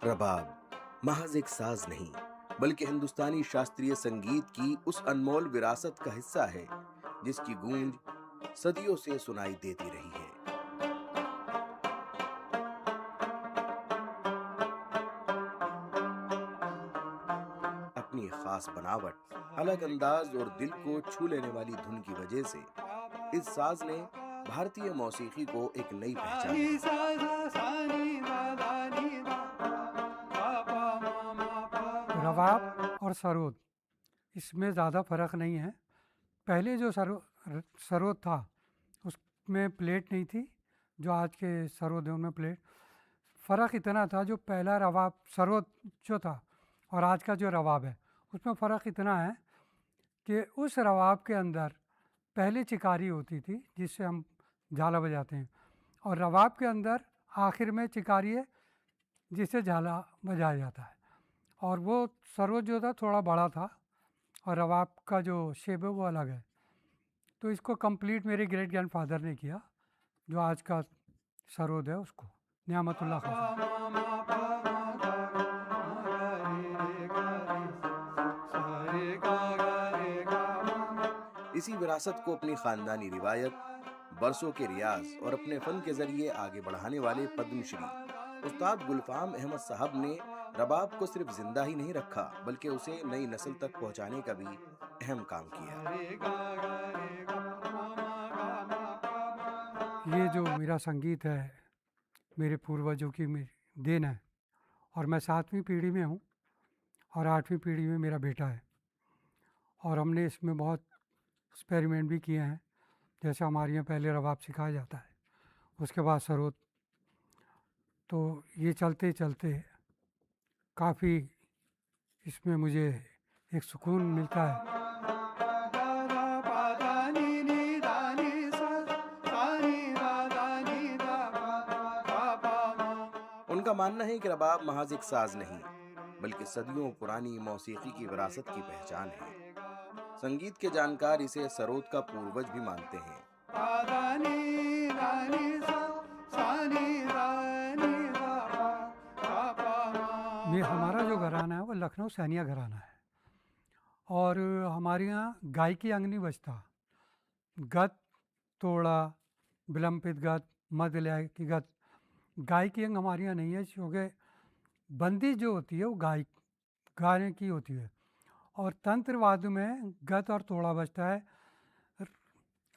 रबाब महज एक साज नहीं, बल्कि हिंदुस्तानी शास्त्रीय संगीत की उस अनमोल विरासत का हिस्सा है जिसकी गूंज सदियों से सुनाई देती रही है। अपनी खास बनावट, अलग अंदाज और दिल को छू लेने वाली धुन की वजह से इस साज ने भारतीय मौसीकी को एक नई पहचान दी। रबाब और सरोद इसमें ज़्यादा फ़र्क नहीं है। पहले जो सरोद था उसमें प्लेट नहीं थी, जो आज के सरोद है उनमें प्लेट। फ़र्क इतना था, जो पहला रबाब सरोद जो था और आज का जो रबाब है उसमें फ़र्क इतना है कि उस रबाब के अंदर पहले चिकारी होती थी जिससे हम झाला बजाते हैं, और रबाब के अंदर आखिर में चिकारी है जिससे झाला बजाया जाता है। और वो सरोद जो था थोड़ा बड़ा था और रबाब का जो शेप है वो अलग है। तो इसको कंप्लीट मेरे ग्रेट ग्रैंडफादर ने किया, जो आज का सरोद है उसको, नियामतुल्लाह खान। इसी विरासत को अपनी खानदानी रिवायत, बरसों के रियाज और अपने फन के जरिए आगे बढ़ाने वाले पद्मश्री उस्ताद गुलफाम अहमद साहब ने रबाब को सिर्फ जिंदा ही नहीं रखा, बल्कि उसे नई नस्ल तक पहुंचाने का भी अहम काम किया। ये जो मेरा संगीत है मेरे पूर्वजों की देन है, और मैं 7वीं पीढ़ी में हूँ और 8वीं पीढ़ी में मेरा बेटा है। और हमने इसमें बहुत एक्सपेरिमेंट भी किए हैं। जैसे हमारे यहाँ पहले रबाब सिखाया जाता है, उसके बाद सरोद। तो ये चलते चलते काफ़ी इसमें मुझे एक सुकून मिलता है। उनका मानना है कि रबाब महज एक साज नहीं, बल्कि सदियों पुरानी मौसीकी की विरासत की पहचान है। संगीत के जानकार इसे सरोद का पूर्वज भी मानते हैं। हमारा जो घराना है वो लखनऊ सैनिया घराना है, और हमारे यहाँ गायकी अंग नहीं बजता। गत, तोड़ा, विलंबित गत, मध्य लय की गत, गायकी अंग हमारे यहाँ नहीं है, क्योंकि बंदी जो होती है वो गाने की होती है। और तंत्रवाद में गत और तोड़ा बजता है।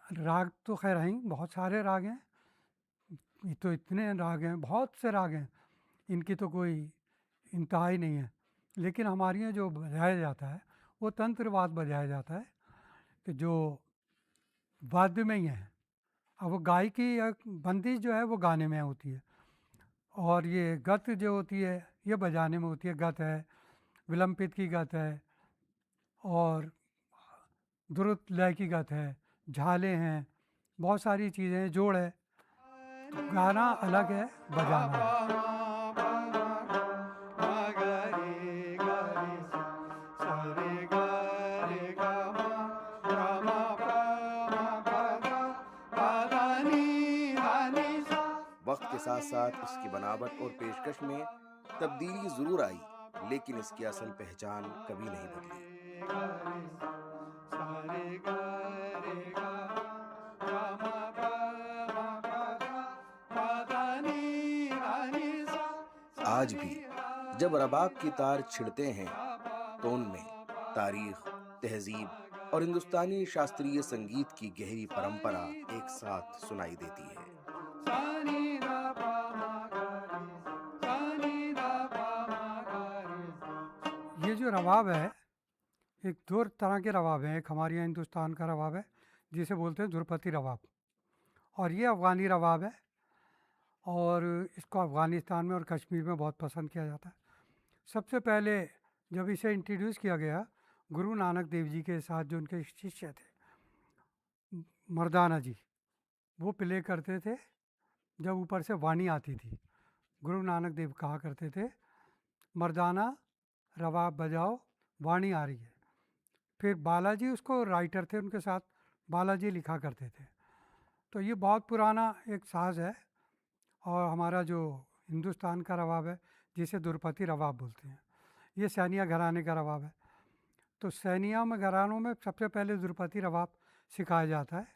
राग तो खैर हैं, बहुत सारे राग हैं, ये तो इतने राग हैं, बहुत से राग हैं, इनकी तो कोई इंतहा ही नहीं है। लेकिन हमारे यहाँ जो बजाया जाता है वो तंत्रवाद बजाया जाता है, कि जो वाद्य में ही है। अब वो गायकी या बंदिश जो है वो गाने में होती है, और ये गत जो होती है ये बजाने में होती है। गत है, विलंबित की गत है, और द्रुत लय की गत है, झाले हैं, बहुत सारी चीज़ें हैं, जोड़ है। तो गाना अलग है, बजाना अलग। वक्त के साथ साथ इसकी बनावट और पेशकश में तब्दीली जरूर आई, लेकिन इसकी असल पहचान कभी नहीं बदली। आज भी जब रबाब की तार छिड़ते हैं तो उनमें तारीख, तहजीब और हिंदुस्तानी शास्त्रीय संगीत की गहरी परंपरा एक साथ सुनाई देती है। ये जो रबाब है, एक दो तरह के रबाब हैं। एक हमारे यहाँ हिंदुस्तान का रबाब है जिसे बोलते हैं ध्रुपदी रबाब, और ये अफ़गानी रबाब है, और इसको अफ़गानिस्तान में और कश्मीर में बहुत पसंद किया जाता है। सबसे पहले जब इसे इंट्रोड्यूस किया गया गुरु नानक देव जी के साथ, जो उनके शिष्य थे मर्दाना जी, वो प्ले करते थे जब ऊपर से वाणी आती थी। गुरु नानक देव कहा करते थे, मर्दाना रबाब बजाओ वाणी आ रही है। फिर बालाजी उसको राइटर थे, उनके साथ बालाजी लिखा करते थे। तो ये बहुत पुराना एक साज़ है और हमारा जो हिंदुस्तान का रबाब है जिसे दुर्पति रबाब बोलते हैं, ये सैनिया घराने का रबाब है। तो सैनिया में घरानों में सबसे पहले दुर्पति रबाब सिखाया जाता है,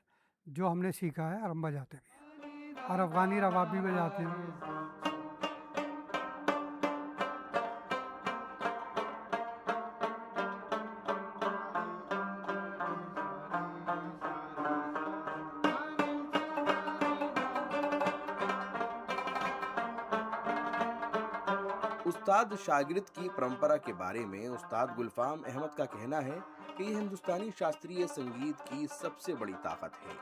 जो हमने सीखा है और हम बजाते भी हैं, और अफ़गानी रबाब भी बजाते हैं। उस्ताद शागिर्द की परंपरा के बारे में उस्ताद गुलफाम अहमद का कहना है कि यह हिंदुस्तानी शास्त्रीय संगीत की सबसे बड़ी ताकत है।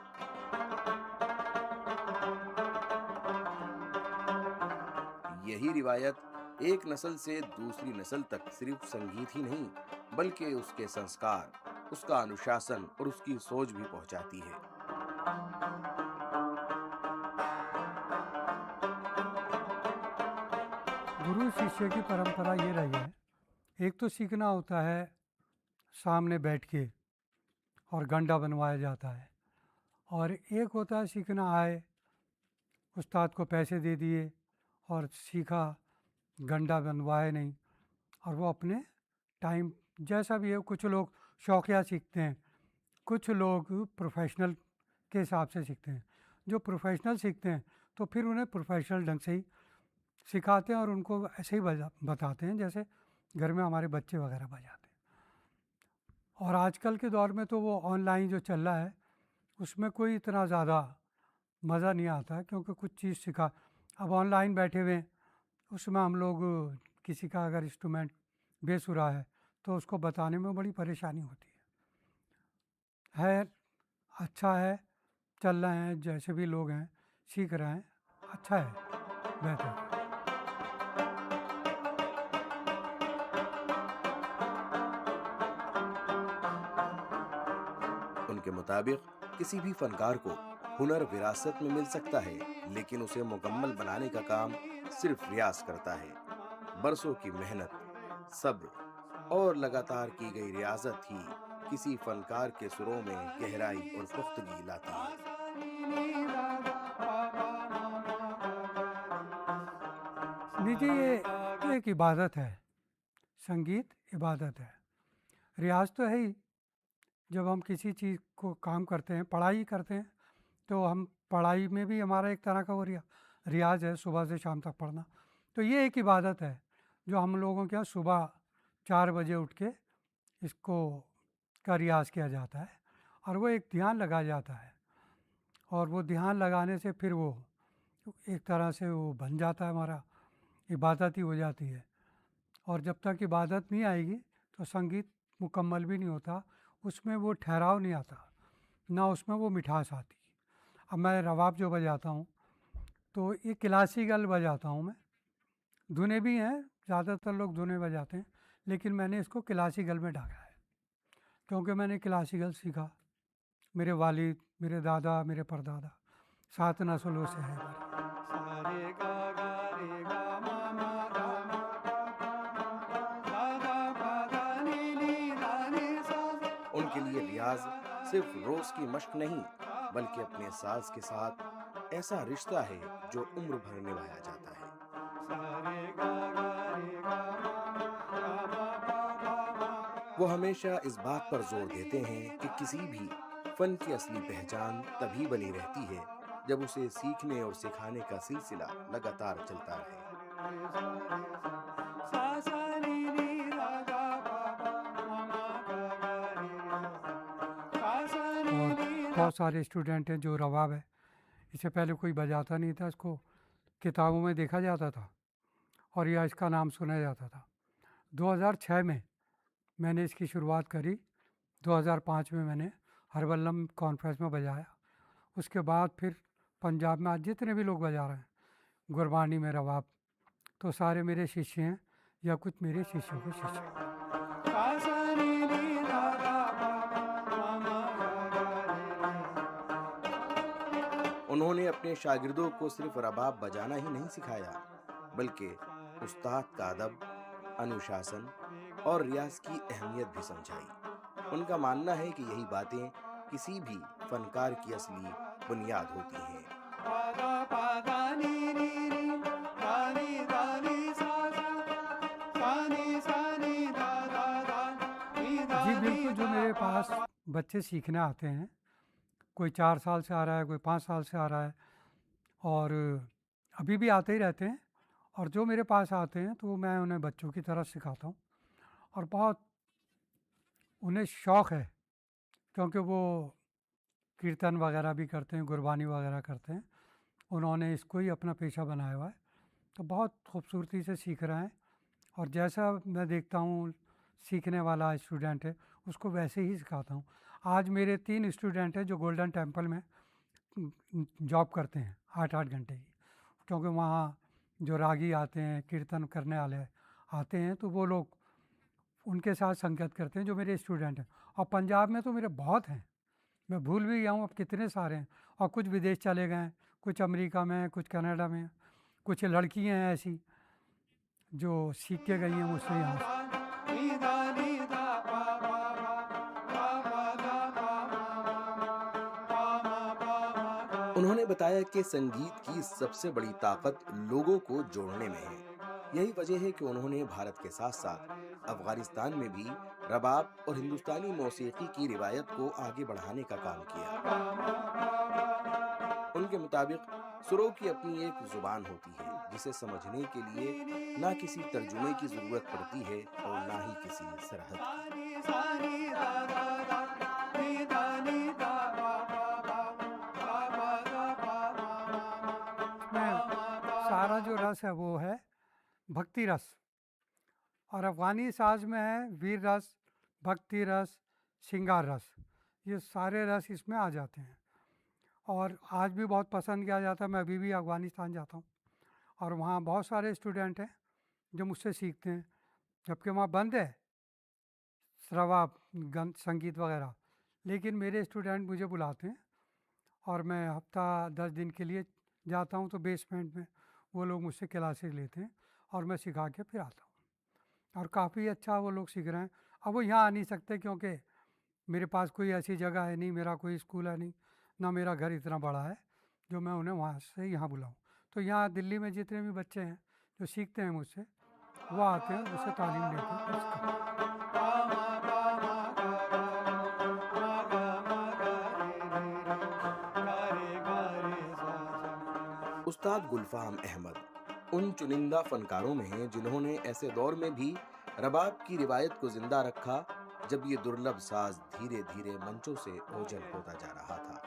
यही रिवायत एक नस्ल से दूसरी नस्ल तक सिर्फ संगीत ही नहीं, बल्कि उसके संस्कार, उसका अनुशासन और उसकी सोच भी पहुंचाती है। गुरु शिष्य की परंपरा ये रही है, एक तो सीखना होता है सामने बैठ के और गंडा बनवाया जाता है, और एक होता है सीखना आए, उस्ताद को पैसे दे दिए और सीखा, गंडा बनवाए नहीं, और वो अपने टाइम जैसा भी है। कुछ लोग शौकिया सीखते हैं, कुछ लोग प्रोफेशनल के हिसाब से सीखते हैं। जो प्रोफेशनल सीखते हैं तो फिर उन्हें प्रोफेशनल ढंग से ही सिखाते हैं और उनको ऐसे ही बताते हैं जैसे घर में हमारे बच्चे वगैरह बजाते हैं। और आजकल के दौर में तो वो ऑनलाइन जो चल रहा है उसमें कोई इतना ज़्यादा मज़ा नहीं आता है, क्योंकि कुछ चीज़ सिखा, अब ऑनलाइन बैठे हुए हैं, उसमें हम लोग किसी का अगर इंस्ट्रूमेंट बेसुरा है तो उसको बताने में बड़ी परेशानी होती है। अच्छा है, चल रहे हैं, जैसे भी लोग हैं सीख रहे हैं, अच्छा है, बेहतर है। उनके मुताबिक किसी भी फनकार को हुनर विरासत में मिल सकता है, लेकिन उसे मुकम्मल बनाने का काम सिर्फ रियाज करता है। बरसों की मेहनत, सब्र और लगातार की गई रियाजत ही किसी फनकार के सुरों में गहराई और पुख्तगी लाती है। नीचे ये तो एक इबादत है, संगीत इबादत है, रियाज तो है ही। जब हम किसी चीज़ को काम करते हैं, पढ़ाई करते हैं, तो हम पढ़ाई में भी हमारा एक तरह का वो रियाज है, सुबह से शाम तक पढ़ना। तो ये एक इबादत है जो हम लोगों के यहाँ सुबह 4 बजे उठ के इसको का रियाज किया जाता है, और वो एक ध्यान लगाया जाता है, और वो ध्यान लगाने से फिर वो एक तरह से वो बन जाता है, हमारा इबादत ही हो जाती है। और जब तक इबादत नहीं आएगी तो संगीत मुकम्मल भी नहीं होता, उसमें वो ठहराव नहीं आता, ना उसमें वो मिठास आती। अब मैं रबाब जो बजाता हूँ तो ये क्लासिकल बजाता हूँ मैं, धुनें भी हैं, ज़्यादातर लोग धुनें बजाते हैं, लेकिन मैंने इसको क्लासिकल में डाला है, क्योंकि मैंने क्लासिकल सीखा, मेरे वालिद, मेरे दादा, मेरे परदादा 7 नस्लों से है हमारी। उनके लिए रियाज सिर्फ रोज की मश्क नहीं, बल्कि अपने साज के साथ ऐसा रिश्ता है जो उम्र भर निभाया जाता है। वो हमेशा इस बात पर जोर देते हैं कि किसी भी फन की असली पहचान तभी बनी रहती है जब उसे सीखने और सिखाने का सिलसिला लगातार चलता रहे। और बहुत सारे स्टूडेंट हैं जो रबाब है, इससे पहले कोई बजाता नहीं था, इसको किताबों में देखा जाता था और या इसका नाम सुना जाता था। 2006 में मैंने इसकी शुरुआत करी, 2005 में मैंने हरबल्लम कॉन्फ्रेंस में बजाया, उसके बाद फिर पंजाब में आज जितने भी लोग बजा रहे हैं गुरबानी में रबाब, तो सारे मेरे शिष्य हैं या कुछ मेरे शिष्यों के शिष्य हैं। उन्होंने अपने शागिर्दों को सिर्फ रबाब बजाना ही नहीं सिखाया, बल्कि उस्ताद का अदब, अनुशासन और रियाज की अहमियत भी समझाई। उनका मानना है कि यही बातें किसी भी फनकार की असली बुनियाद होती हैं। जी बिल्कुल, जो मेरे पास बच्चे सीखने आते हैं, कोई 4 साल से आ रहा है, कोई 5 साल से आ रहा है और अभी भी आते ही रहते हैं। और जो मेरे पास आते हैं तो मैं उन्हें बच्चों की तरह सिखाता हूँ और बहुत उन्हें शौक़ है, क्योंकि वो कीर्तन वगैरह भी करते हैं, गुरबानी वगैरह करते हैं। उन्होंने इसको ही अपना पेशा बनाया हुआ है, तो बहुत खूबसूरती से सीख रहे हैं। और जैसा मैं देखता हूँ सीखने वाला स्टूडेंट है, उसको वैसे ही सिखाता हूँ। आज मेरे 3 स्टूडेंट हैं जो गोल्डन टेम्पल में जॉब करते हैं 8-8 घंटे की, क्योंकि वहाँ जो रागी आते हैं, कीर्तन करने वाले आते हैं, तो वो लोग उनके साथ संगत करते हैं जो मेरे स्टूडेंट हैं। और पंजाब में तो मेरे बहुत हैं, मैं भूल भी गया हूँ अब कितने सारे हैं। और कुछ विदेश चले गए हैं, कुछ अमेरिका में, कुछ कनाडा में, कुछ लड़कियाँ हैं ऐसी जो सीख के गई हैं मुझसे यहाँ से। उन्होंने बताया कि संगीत की सबसे बड़ी ताकत लोगों को जोड़ने में है। यही वजह है कि उन्होंने भारत के साथ साथ अफगानिस्तान में भी रबाब और हिंदुस्तानी मौसीकी की रिवायत को आगे बढ़ाने का काम किया। उनके मुताबिक सुरों की अपनी एक जुबान होती है, जिसे समझने के लिए ना किसी तर्जुमे की जरूरत पड़ती है और ना ही किसी सरहद की। इसमें सारा जो रस है वो है भक्ति रस, और अफ़गानी साज में है वीर रस, भक्ति रस, श्रृंगार रस। ये सारे रस इसमें आ जाते हैं और आज भी बहुत पसंद किया जाता है। मैं अभी भी अफ़गानिस्तान जाता हूँ और वहाँ बहुत सारे स्टूडेंट हैं जो मुझसे सीखते हैं, जबकि वहाँ बंद है रबाब, संगीत वगैरह। लेकिन मेरे स्टूडेंट मुझे बुलाते हैं और मैं हफ्ता 10 दिन के लिए जाता हूँ, तो बेसमेंट में वो लोग मुझसे क्लासेस लेते हैं और मैं सिखा के फिर आता हूँ। और काफ़ी अच्छा वो लोग सीख रहे हैं। अब वो यहाँ आ नहीं सकते क्योंकि मेरे पास कोई ऐसी जगह है नहीं, मेरा कोई स्कूल है नहीं, ना मेरा घर इतना बड़ा है जो मैं उन्हें वहाँ से यहाँ बुलाऊँ। तो यहाँ दिल्ली में जितने भी बच्चे हैं जो सीखते हैं मुझसे, वो आते हैं, मुझसे तालीम लेते हैं, मैं सिखाता हूँ। उस्ताद गुलफाम अहमद उन चुनिंदा फनकारों में हैं जिन्होंने ऐसे दौर में भी रबाब की रिवायत को जिंदा रखा जब ये दुर्लभ साज धीरे धीरे मंचों से ओझल होता जा रहा था।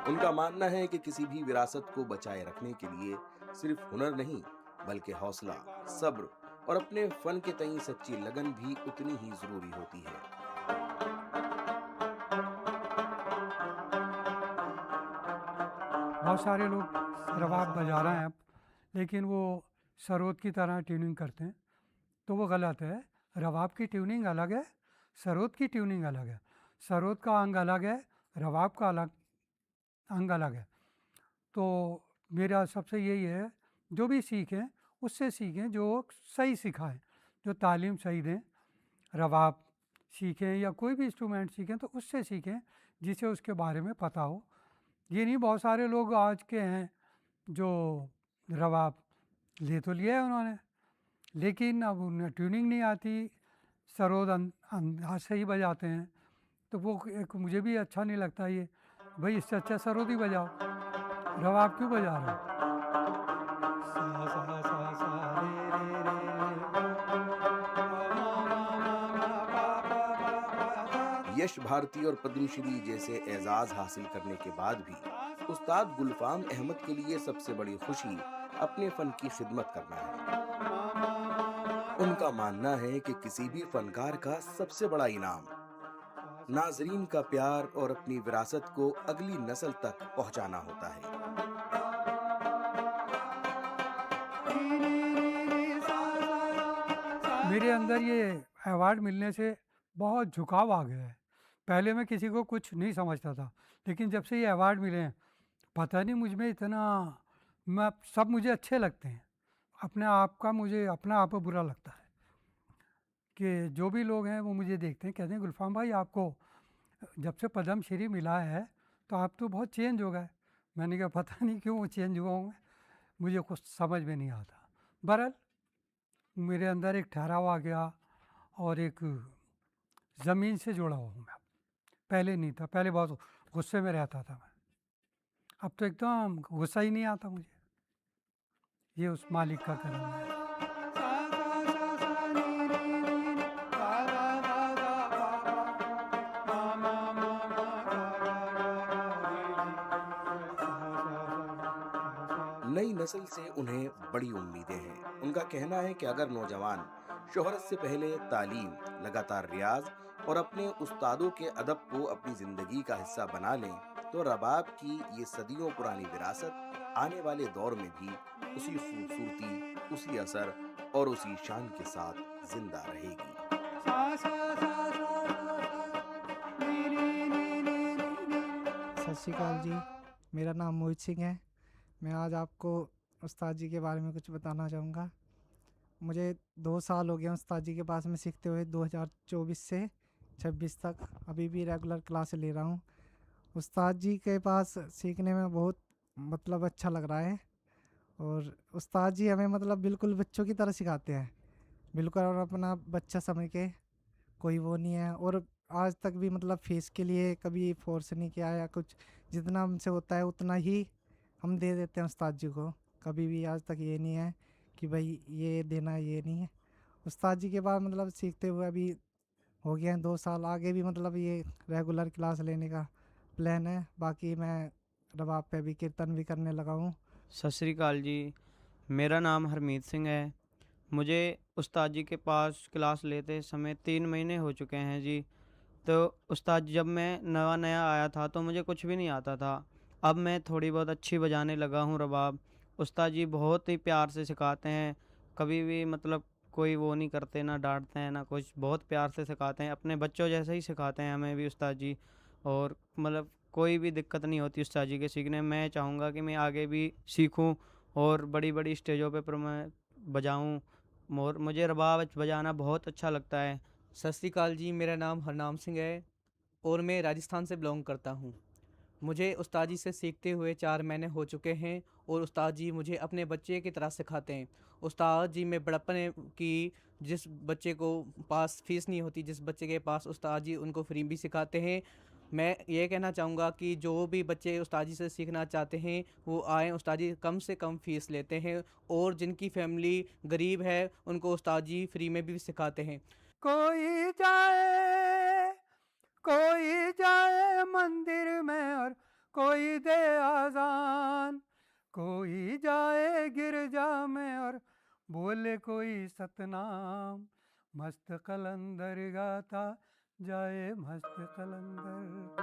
उनका मानना है कि किसी भी विरासत को बचाए रखने के लिए सिर्फ हुनर नहीं, बल्कि हौसला, सब्र और अपने फन के तई सच्ची लगन भी उतनी ही जरूरी होती है। बहुत सारे लोग रबाब बजा रहे हैं अब, लेकिन वो सरोद की तरह ट्यूनिंग करते हैं, तो वो गलत है। रबाब की ट्यूनिंग अलग है, सरोद की ट्यूनिंग अलग है। सरोद का अंग अलग है, रबाब का अलग अंग अलग है। तो मेरा सबसे यही है, जो भी सीखें उससे सीखें जो सही सिखाएं, जो तालीम सही दें। रबाब सीखें या कोई भी इंस्ट्रूमेंट सीखें तो उससे सीखें जिसे उसके बारे में पता हो। ये नहीं, बहुत सारे लोग आज के हैं जो रबाब ले तो लिया है उन्होंने, लेकिन अब उन्हें ट्यूनिंग नहीं आती, सरोद अंदाज से ही बजाते हैं। तो वो एक मुझे भी अच्छा नहीं लगता ये, भाई इससे अच्छा सरोद ही बजाओ, रबाब क्यों बजा रहे हो। सा सा सा सा यश भारती और पद्मश्री जैसे एजाज हासिल करने के बाद भी उस्ताद गुलफाम अहमद के लिए सबसे बड़ी खुशी अपने फन की खिदमत करना है। उनका मानना है कि किसी भी फनकार का सबसे बड़ा इनाम नाजरीन का प्यार और अपनी विरासत को अगली नस्ल तक पहुंचाना होता है। मेरे अंदर ये अवार्ड मिलने से बहुत झुकाव आ गया है। पहले मैं किसी को कुछ नहीं समझता था, लेकिन जब से ये अवार्ड मिले हैं, पता नहीं मुझ में इतना, मैं सब मुझे अच्छे लगते हैं अपने आप का मुझे अपना आप बुरा लगता है कि जो भी लोग हैं वो मुझे देखते हैं, कहते हैं गुलफ़ाम भाई आपको जब से पद्म श्री मिला है तो आप तो बहुत चेंज हो गए। मैंने कहा पता नहीं क्यों चेंज हुआ हूँ मैं, मुझे कुछ समझ में नहीं आता। बहरहाल मेरे अंदर एक ठहराव आ गया और एक ज़मीन से जुड़ा हुआ हूँ मैं। पहले नहीं था, पहले बहुत गुस्से में रहता था मैं, अब तो एकदम गुस्सा ही नहीं आता मुझे। ये उस मालिक का करम है। नई नस्ल से उन्हें बड़ी उम्मीदें हैं। उनका कहना है कि अगर नौजवान शोहरत से पहले तालीम, लगातार रियाज और अपने उस्तादों के अदब को अपनी जिंदगी का हिस्सा बना लें तो रबाब की ये सदियों पुरानी विरासत आने वाले दौर में भी उसी खूबसूरती, उसी असर और उसी शान के साथ जिंदा रहेगी। सत श्री अकाल जी, मेरा नाम मोहित सिंह है। मैं आज आपको उस्ताद जी के बारे में कुछ बताना चाहूँगा। मुझे 2 साल हो गए हैं उस्ताद जी के पास में सीखते हुए, 2024 से 26 तक अभी भी रेगुलर क्लास ले रहा हूँ। उस्ताद जी के पास सीखने में बहुत मतलब अच्छा लग रहा है और उस्ताद जी हमें मतलब बिल्कुल बच्चों की तरह सिखाते हैं, बिल्कुल, और अपना बच्चा समझ के, कोई वो नहीं है। और आज तक भी मतलब फीस के लिए कभी फोर्स नहीं किया या कुछ, जितना हमसे होता है उतना ही हम दे देते हैं उस्ताद जी को। कभी भी आज तक ये नहीं है कि भाई ये देना है, ये नहीं है। उस्ताद जी के बाद मतलब सीखते हुए अभी हो गए हैं 2 साल, आगे भी मतलब ये रेगुलर क्लास लेने का प्लान है। बाकी मैं रबाब पे भी कीर्तन भी करने लगा हूँ। सत श्री अकाल जी, मेरा नाम हरमीत सिंह है। मुझे उस्ताद जी के पास क्लास लेते समय 3 महीने हो चुके हैं जी। तो उस्ताद जी, जब मैं नया नया आया था तो मुझे कुछ भी नहीं आता था। अब मैं थोड़ी बहुत अच्छी बजाने लगा हूँ रबाब। उस्ताद जी बहुत ही प्यार से सिखाते हैं, कभी भी मतलब कोई वो नहीं करते, ना डांटते हैं ना कुछ, बहुत प्यार से सिखाते हैं, अपने बच्चों जैसे ही सिखाते हैं हमें भी उस्ताद जी। और मतलब कोई भी दिक्कत नहीं होती उस्ताद जी के सीखने में। मैं चाहूँगा कि मैं आगे भी सीखूँ और बड़ी बड़ी स्टेजों पे मैं बजाऊँ। और मुझे रबाब बजाना बहुत अच्छा लगता है। सत श्री अकाल जी, मेरा नाम हरनाम सिंह है और मैं राजस्थान से बिलोंग करता हूँ। मुझे उस्ताद जी से सीखते हुए 4 महीने हो चुके हैं और उस्ताद जी मुझे अपने बच्चे की तरह सिखाते हैं। उस्ताद जी में बड़प्पन की, जिस बच्चे को पास फीस नहीं होती, जिस बच्चे के पास उस्ताद जी उनको फ्री भी सिखाते हैं। मैं ये कहना चाहूँगा कि जो भी बच्चे उस्ताद जी से सीखना चाहते हैं वो आएँ, उस्ताद जी कम से कम फ़ीस लेते हैं और जिनकी फैमिली गरीब है उनको उस्ताद जी फ्री में भी सिखाते हैं। कोई जाए मंदिर में और कोई दे आजान, कोई जाए गिरजा में और बोले कोई सतनाम, मस्त कलंदर गाता जाए मस्त कलंदर।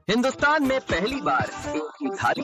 हिंदुस्तान में पहली बार एक ही थाली